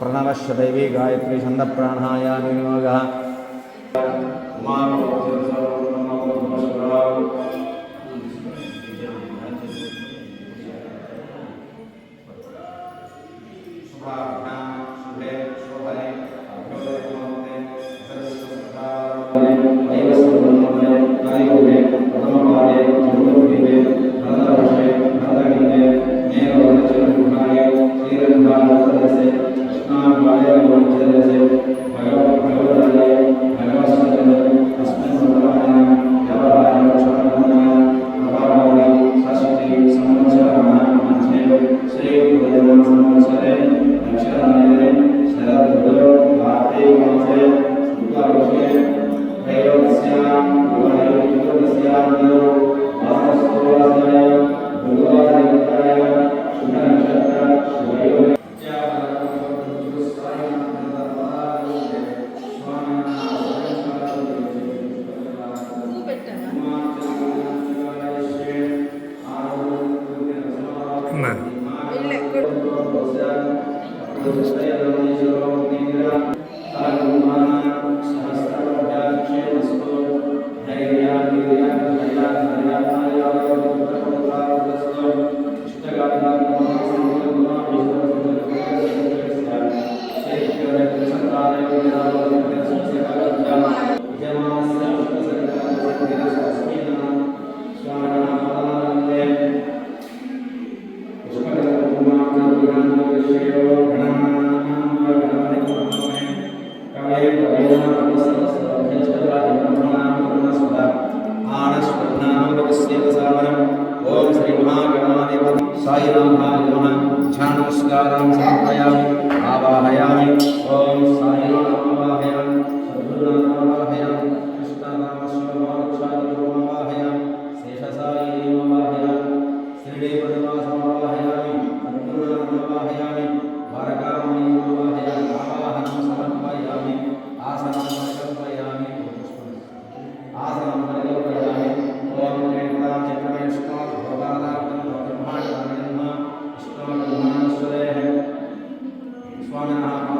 प्रणवश्च दैवी गायत्री छंद प्राणायाम विनियोगः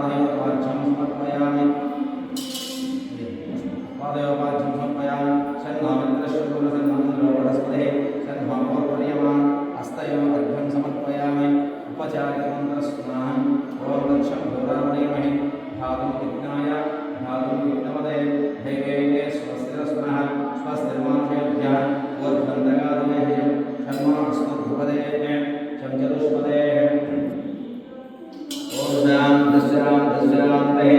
पादयोपार्घ्यं समर्पयामि पादयोपार्घ्यं समर्पयामि सन्नामिन्द्रश्वरसन्नामिन्द्रवरस्पते सन्मामोर्पर्यमा हस्तयो अर्घ्यं समर्पयामि उपचारिकमन्त्रस्नाहम् ॐ लक्षं घोरामणिमहि धातुं विघ्नाय धातुं विघ्नपदे दैवेने स्वस्तिरस्मः स्वस्तिर्मानुषेभ्यः ऊर्ध्वन्तगादिवेहिजं षण्मानस्मद्भुपदे शं चतुष्पदे ॐ दस्यान्ते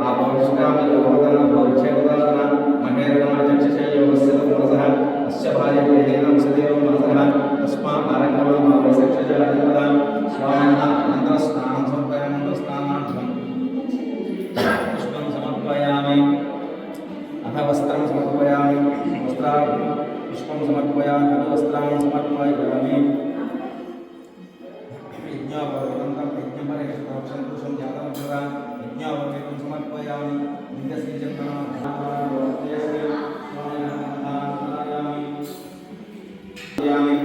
आपोष्कामिलोकतनभोक्षेतदान महेर्गमचक्षसे योगस्य तमसः अस्य भार्येहेनं सदेव मनसः तस्मात् आरङ्गमावैसक्षजाधिपदां स्वामिनः मन्त्रस्नानं समर्पयामि मन्त्रस्नानार्थं पुष्पं समर्पयामि अथ वस्त्रं समर्पयामि वस्त्रार्थं पुष्पं समर्पयामि अथ वस्त्राणि समर्पयामि यज्ञोपवीतं यज्ञपरिष्कृतं पुरुषं जातं तदा यज्ञोपवीतं समर्पयामि लिङ्गश्रीचन्दनायामि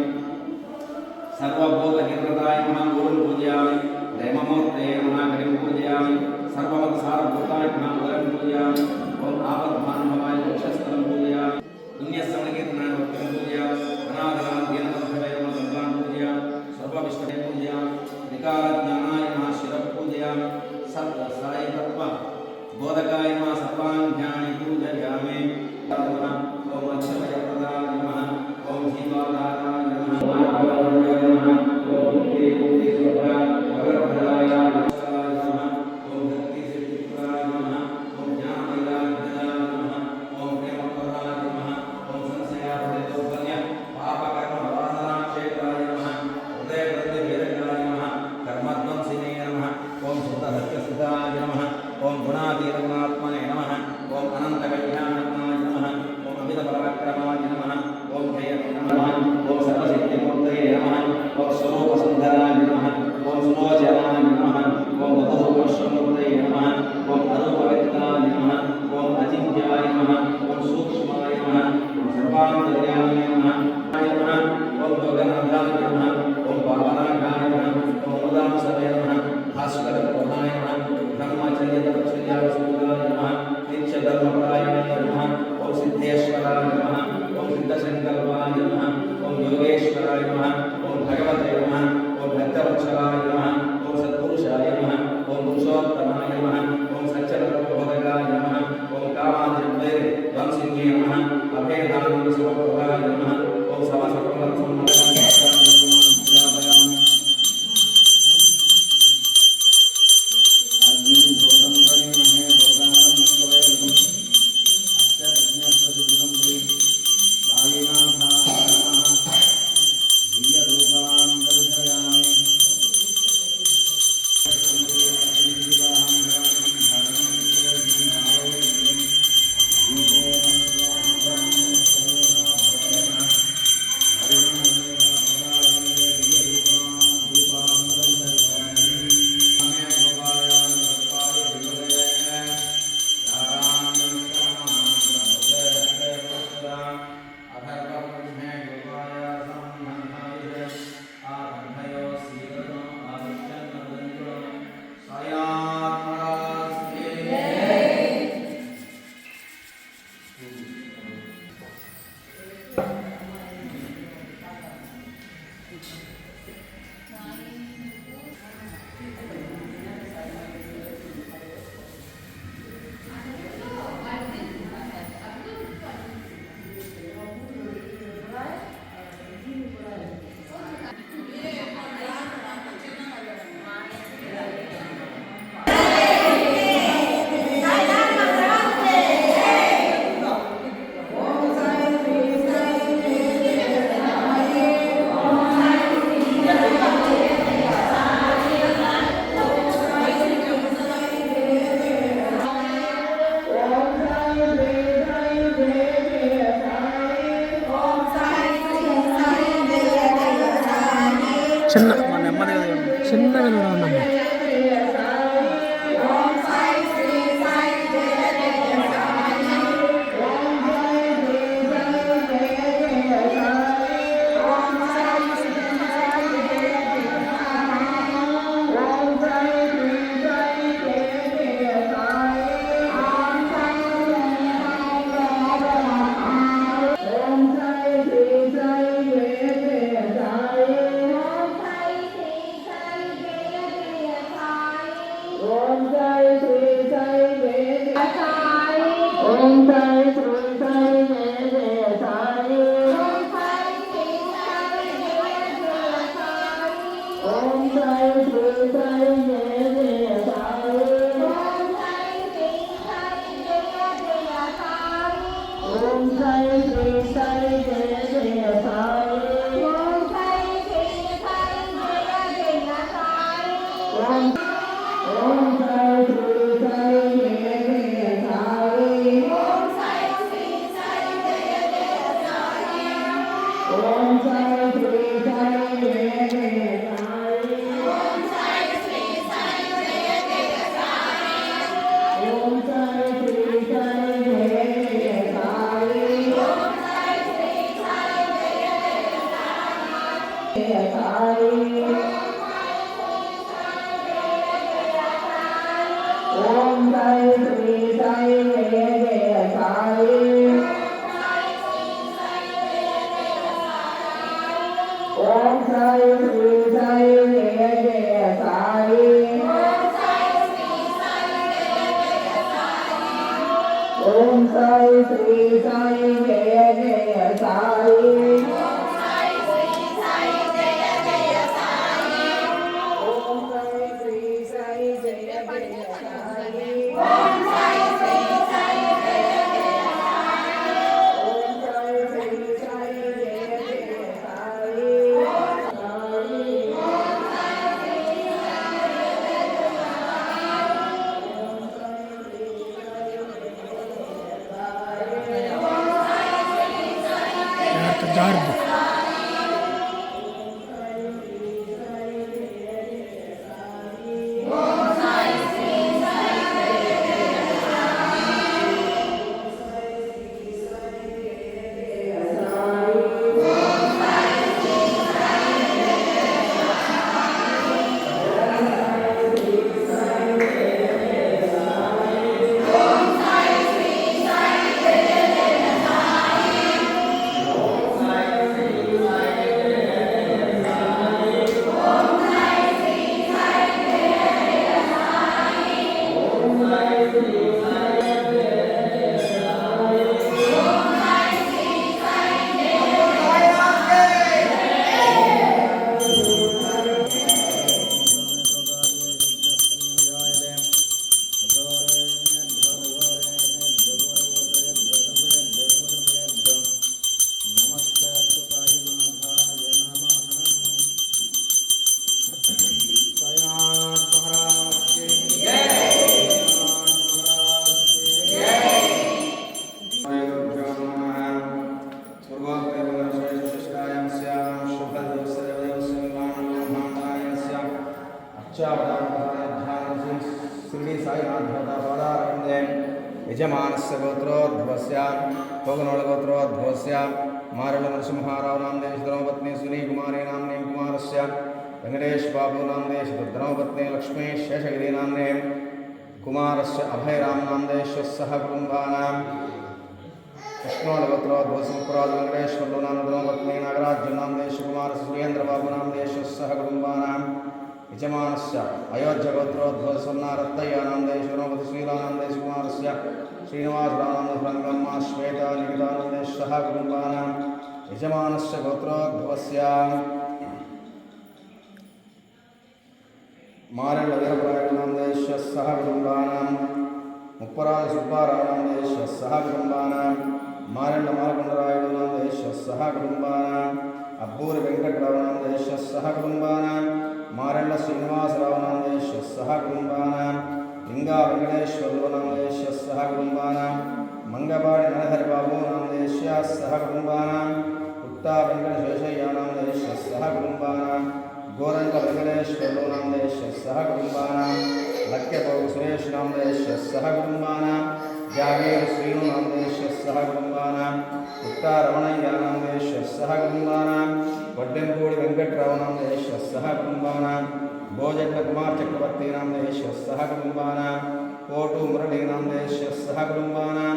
सर्वभूतनिर्वृताय महागुरुं पूजयामि दैममूर्तये नमः हरिं पूजयामि सर्वमतसारभूताय महागुरुं पूजयामि ॐ आपद्भानुभवाय मोक्षस्थलं पूजयामि पुण्यस्मरणकीर्तनाय भक्तिं पूजयामि अनादरान् दीनबन्धवे नमः पूजयामि सर्वविष्णवे पूजयामि विकारज्ञानाय नमः शिरः पूजयामि सायितत्व बोधकाय नमः सर्वाङ्गानि पूजयामि ॐ अक्षमयप्रदाय नमः ॐ जीवाधाराय नमः ॐ मुक्तिस्वरूपाय भगवद्भदाय नमः ॐ भक्तिसिद्धिप्रदाय नमः ॐ ज्ञानवैराग्यदाय नमः ॐ प्रेमप्रदाय नमः ॐ संशयापतिदौर्बल्य पापकर्मवासनाक्षेत्राय नमः हृदयग्रन्थिभेदकाय नमः कर्मध्वंसिने नमः ॐ शुद्धसत्यसिद्धाय नमः ॐ गुणातीतगुणात्मने नमः ॐ अनन्तकल्याणाय नमः ॐ अमितपराक्रमाय नमः ॐ जयते नमः ॐ सर्वसिद्धिमूर्तये नमः ॐ स्वरूपसुन्दराय नमः ॐ सुलोचनाय नमः ॐ वधूपश्रमूर्तये नमः ॐ अरूपवित्ताय नमः ॐ अचिन्त्याय नमः ॐ सूक्ष्माय नमः ॐ सर्वान्तर्यामिने नमः ॐ गगननाथाय नमः ॐ पावनाकाय नमः ॐ उदांसवे नमः भास्करप्रभाय नमः ब्रह्मचर्यतपस्याय नमः नित्यधर्मपरायणे नमः ॐ सिद्धेश्वराय नमः ॐ सिद्धशङ्कराय नमः ॐ योगेश्वराय नमः ॐ भगवते नमः ॐ भक्तवत्सलाय नमः ॐ सत्पुरुषाय नमः ॐ पुरुषोत्तमाय नमः ॐ सच्चरप्रबोधकाय नमः ॐ कामाधिपते वंसिन्ये नमः अभेदानन्दसमप्रदाय नमः ॐ समसकलसम्मताय చిన్నగా చూడాలమ్మా. ओम जय श्री साई जय जय साई। ओम जय श्री साई जय जय साई। ओम जय श्री साई जय जय साई। ओम जय श्री साई जय जय साई। ओम जय श्री साई जय जय साई। ओम जय श्री साई जय जय साई। ओम जय श्री साई जय जय साई। ओम जय श्री साई जय जय साई। ओम जय श्री साई जय जय साई। ओम जय श्री साई जय जय साई। ओम जय श्री साई जय जय साई। ओम जय श्री साई जय जय साई। ओम जय श्री साई जय जय साई। ओम जय श्री साई जय जय साई। ओम जय श्री साई जय जय साई। Dardo. यजमानस्य गोत्रोद्भवस्य भोगनोळगोत्रोद्भवस्य मारळ नरसिंहाराव नामदेश धर्मपत्नी सुनी कुमारी नाम्नी कुमारस्य वेंकटेश बाबू नामदेश धर्मपत्नी लक्ष्मी शेषगिरी नाम्ने कुमारस्य अभयराम नामदेशः सह कुटुम्बानां कृष्णोळगोत्रोद्भवसमुपराज वेंकटेश्वरलो नाम धर्मपत्नी नागराज नामदेश कुमारस्य सुरेंद्र बाबू नामदेशः सह कुटुम्बानां यजमानस्य अयोध्यगोत्रोद्भव स्वर्णारत्तय्य नामदेश धर्मपति श्रीरामदेश कुमारस्य श्रीनिवास रामानंदरंगम्मा श्वेता निकितानंदेश सह कुटुम्बानां यजमानस्य गोत्रोद्भवस्य मारेळ वीरप्रायनामदेश सह कुटुम्बानां मुप्पराज सुब्बारावनामदेश सह कुटुम्बानां मारेळ मालकोंडरायुडुनामदेश सह कुटुम्बानां अब्बूरि वेंकटरावनामदेश सह कुटुम्बानां मारेळ श्रीनिवासरावनामदेश सह कुटुम्बानां लिंगा वेंकटेश्वरलो नामदेश सह कुटुम्बानां मंगपाडि नरहरिबाबू नामदेश सह कुटुम्बानां पुट्टा वेंकटेशेषय्य नामदेश सह कुटुम्बानां गोरंग वेंकटेश्वरलो नामदेश सह कुटुम्बानां लक्ष्यपोगु सुरेश नामदेश सह कुटुम्बानां जागीर श्रीनु नामदेश सह कुटुम्बानां पुट्टा रमणय्य नामदेश सह कुटुम्बानां वड्डेंपूडि वेंकटराव नामदेश सह कुटुम्बानां भोजट्ट कुमार चक्रवर्ती नामदेश सह कुटुम्बानां कोटु मुरली नामदेश सह कुटुम्बानां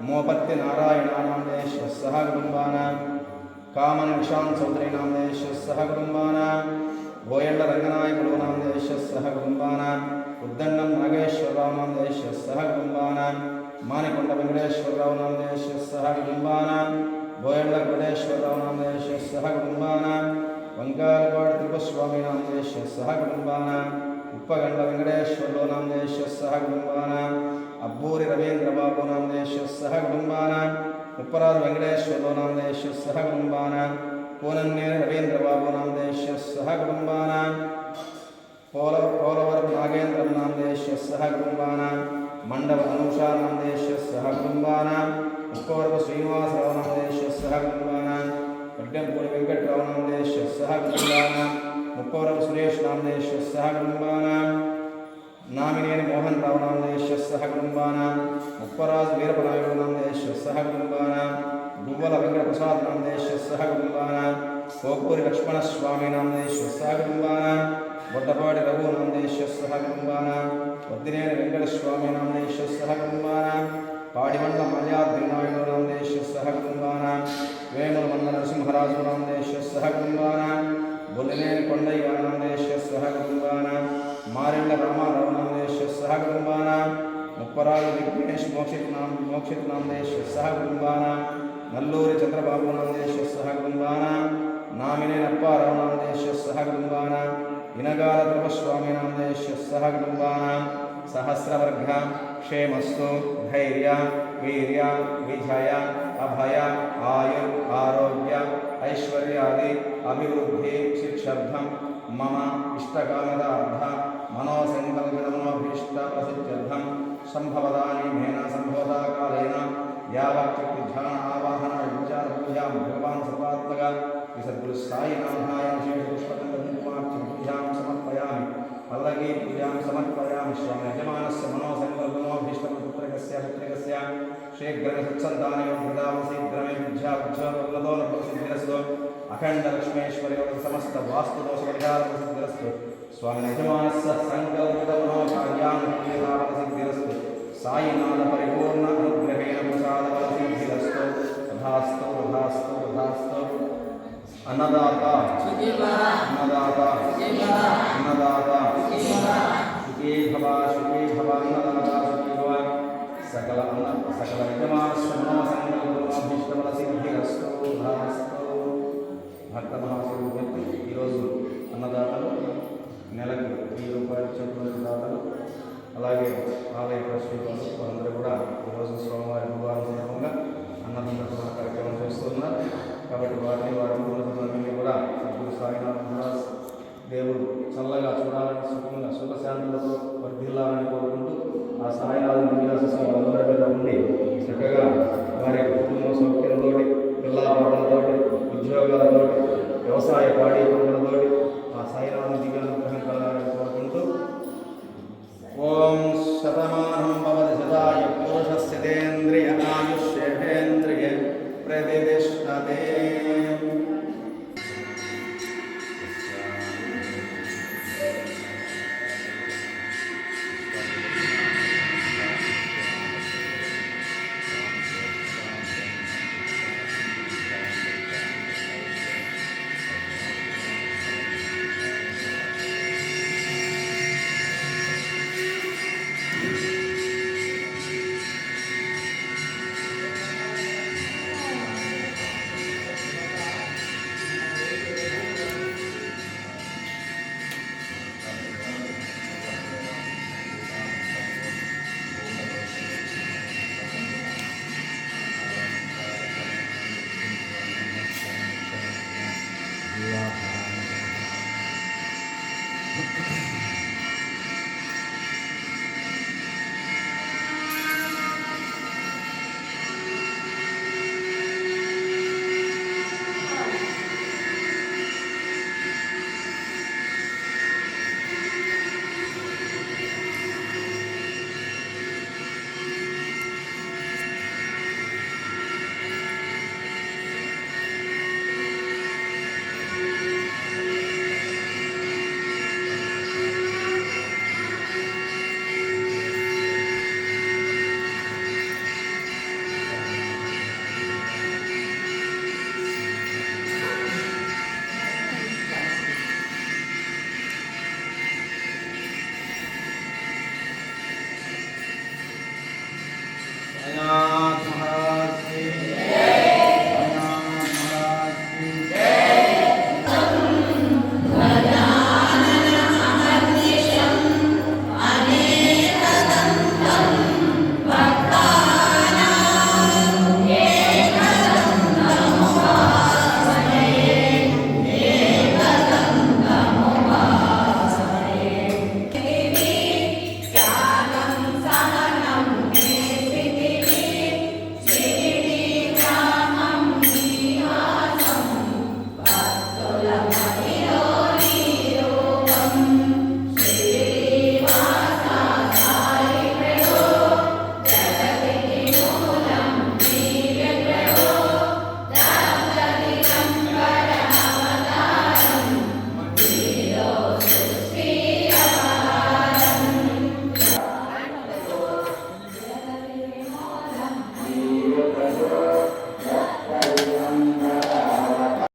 मोपत्ति नारायण नामदेश सह कुटुम्बानां कामन निशांत चौधरी नामदेश सह कुटुम्बानां गोयल्ल रंगनायकुलु नामदेश सह कुटुम्बानां ఉద్దండం నాగేశ్వరరావు నామదేశ్య సహ కుటుంబానాం మానికొండ వెంకటేశ్వరరావు నామదేశ్య సహ కుటుంబానాం బోయళ్ళ వెంకటేశ్వరరావు నామదేశ్య సహ కుటుంబానాం వంకాలపాడు త్రిపుస్వామి నామదేశ్య సహ కుటుంబానాం ఉప్పగండ వెంకటేశ్వరరావు నామదేశ్య సహ కుటుంబానాం అబ్బూరి రవీంద్రబాబు నామదేశ్య సహ కుటుంబానాం ఉప్పరాజు వెంకటేశ్వరరావు నామదేశ్య సహ కుటుంబానాం కోనన్నేని రవీంద్రబాబు నామదేశ్య సహ కుటుంబానాం పోలవరం నాగేంద్రం నామదేశ్య సహ కుటుంబానాం మండవ అనూషా నామదేశ్య సహ కుటుంబానాం ఉప్పవరపు శ్రీనివాసరావు నామదేశ్య సహ కుటుంబానాం వడ్డెంపూడి వెంకట్రావు నామదేశ్య సహ కుటుంబానాం ముప్పవరపు సురేష్ నామదేశ్య సహ కుటుంబానాం నామినేని మోహన్ రావు నామదేశ్య సహ కుటుంబానాం ముప్పరాజు వీరపనాయుడు నామదేశ్య సహ కుటుంబానాం గువ్వల వెంకటప్రసాద్ నామదేశ్య సహ కుటుంబానాం కోకూరి లక్ష్మణస్వామి నామదేశ్య సహ కుటుంబానాం బొడ్డపాడి రఘు నామదేశ్య సహ కుటుంబానాం వద్దినేని వెంకటస్వామి నామదేశ్య సహ కుటుంబానాం పాడిమండ మల్యాద్రి నాయుడు నామదేశ్య సహ కుటుంబానాం వేముల మంద నరసింహరాజు నామదేశ్య సహ కుటుంబానాం బొల్లినేని కొండయ్య నామదేశ్య సహ కుటుంబానాం మారెళ్ళ రామారావు నామదేశ్య సహ కుటుంబానాం ముప్పరాజు విఘ్నేష్ మోక్షిత్ నామదేశ్య సహ కుటుంబానాం నల్లూరి చంద్రబాబు నామదేశ్య సహ కుటుంబానాం నామినేని అప్పారావు నామదేశ్య సహ కుటుంబానాం ఇనగాల ధ్రువస్వామి నామదేశ్య సహ కుటుంబానాం సహస్రవర్గ క్షేమస్సు ధైర్య వీర్య విజయ అభయ ఆయు ఆరోగ్య ఐశ్వర్యాది అభివృద్ధి శిక్షర్థం మమ ఇష్టకామదార్థ మనోసంకల్పితమనోభీష్ట ప్రసిద్ధ్యర్థం సంభవదాని మేన సంభవదాకాలేన యావక్తిధ్యాన ఆవాహన విచార పూజాం భగవాన్ సర్వాత్మక విసద్గురు సాయినాథాయ విశేష పుష్పకంకుమార్చన సమర్పయామి పల్లకీ పూజాం సమర్పయామి స్వామి యజమానస్య మనోసంకల్పనోభీష్టపుత్రకస్య పుత్రికస్య శీఘ్రమే సత్సంతానయో వృదావశీఘ్రమే విద్యాక్షోభ్రదోనసిద్ధిరస్తు అఖండ లక్ష్మేశ్వరి సమస్త వాస్తు దోష పరిహారసిద్ధిరస్తు స్వామి యజమానస్య సంకల్పితమనోకార్యానుకూలసిద్ధిరస్తు సాయినాథ పరిపూర్ణ అనుగ్రహేణ ప్రసాదసిద్ధిరస్తు తథాస్తు తథాస్తు తథాస్తు అన్నదాత అన్నదాత అన్నదాత సుఖీ భవ అన్నదాత సుఖీ భవ సకల యజమానస్య మనోసంకల్పనోభీష్టఫలసిద్ధిరస్తు తథాస్తు భక్త మహాశివుడికి ఈరోజు అన్నదాతలు నెలకు 1000 రూపాయలు చొప్పున దాతలు అలాగే ఆలయ ట్రస్టీ వారందరూ కూడా ఈరోజు సోమవారం గురువారం సందర్భంగా అన్నదాన కార్యక్రమం చేస్తున్నారు. కాబట్టి వారిని వారి కుటుంబాన్ని కూడా సద్గురు సాయినాథ్ మహారాజ్ దేవుడు చల్లగా చూడాలని సుఖంగా సుఖశాంతులతో వర్ధిల్లాలని కోరుకుంటూ ఆ సాయినాథుని నివాసం అందరి మీద ఉండి చక్కగా వారి కుటుంబ సౌఖ్యంతో పిల్లలతో ఉద్యోగాలతో వ్యవసాయ పాడి పనులతో ఆ సాయినాథుని దివ్యానుగ్రహం కలగాలని కోరుకుంటూ ఓం శతమానం భవతి సదాయ పురుషస్య